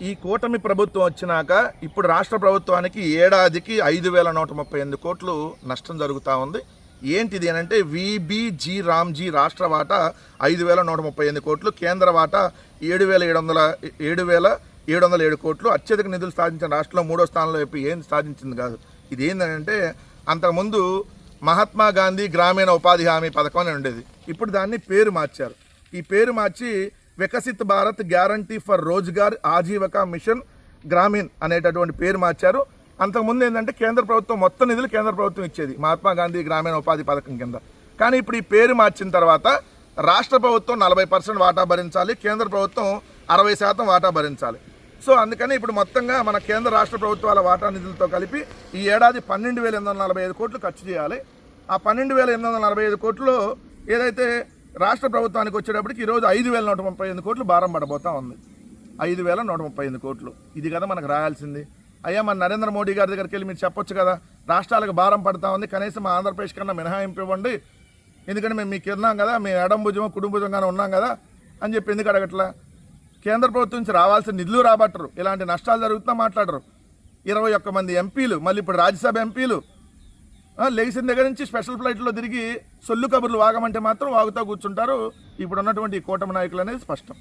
ఈ కూటమి ప్రభుత్వం వచ్చినాక ఇప్పుడు రాష్ట్ర ప్రభుత్వానికి ఏడాదికి 5,138 కోట్లు నష్టం జరుగుతూ ఉంది. ఏంటిది అని అంటే విబిజీ రామ్జీ రాష్ట్ర వాటా 5,138 కోట్లు, కేంద్ర వాటా 7,707 కోట్లు. అత్యధిక నిధులు సాధించిన రాష్ట్రంలో 3వ స్థానంలో ఏం సాధించింది కాదు. ఇది ఏంటంటే అంతకుముందు మహాత్మా గాంధీ గ్రామీణ ఉపాధి హామీ పథకం అని ఉండేది. ఇప్పుడు దాన్ని పేరు మార్చారు. ఈ పేరు మార్చి Viksit Bharat guarantee for Rozgar Ajeevika mission Gramin అనేటటువంటి పేరు మార్చారు. అంతకుముందు ఏంటంటే కేంద్ర ప్రభుత్వం మొత్తం నిధులు కేంద్ర ప్రభుత్వం ఇచ్చేది మహాత్మా గాంధీ గ్రామీణ ఉపాధి పథకం కింద. కానీ ఇప్పుడు ఈ పేరు మార్చిన తర్వాత రాష్ట్ర ప్రభుత్వం 40% వాటా భరించాలి, కేంద్ర ప్రభుత్వం 60% వాటా భరించాలి. సో అందుకని ఇప్పుడు మొత్తంగా మన కేంద్ర రాష్ట్ర ప్రభుత్వాల వాటా నిధులతో కలిపి ఈ ఏడాది 12,845 కోట్లు ఖర్చు చేయాలి. ఆ 12,845 కోట్లు ఏదైతే రాష్ట్ర ప్రభుత్వానికి వచ్చేటప్పటికి ఈరోజు 5,138 కోట్లు భారం పడబోతా ఉంది. 5,138 కోట్లు ఇది కదా మనకు రాయాల్సింది. అయ్యా మన నరేంద్ర మోడీ గారి దగ్గరికి వెళ్ళి మీరు చెప్పొచ్చు కదా, రాష్ట్రాలకు భారం పడతా ఉంది, కనీసం మా ఆంధ్రప్రదేశ్ కన్నా మినహాయింపు ఇవ్వండి, ఎందుకంటే మేము మీకు ఉన్నాం కదా, మేము ఎడంభుజం కుటుంబుజంగానే ఉన్నాం కదా అని చెప్పి ఎందుకు అడగట్లా? కేంద్ర ప్రభుత్వం నుంచి రావాల్సిన నిధులు రాబట్టరు, ఇలాంటి నష్టాలు జరుగుతున్నా మాట్లాడరు. 21 మంది ఎంపీలు, మళ్ళీ ఇప్పుడు రాజ్యసభ ఎంపీలు లేచిన దగ్గర నుంచి స్పెషల్ ఫ్లైట్లో తిరిగి సొల్లు కబుర్లు వాగమంటే మాత్రం వాగుతూ కూర్చుంటారు ఇప్పుడు ఉన్నటువంటి కూటమి నాయకులు అనేది స్పష్టం.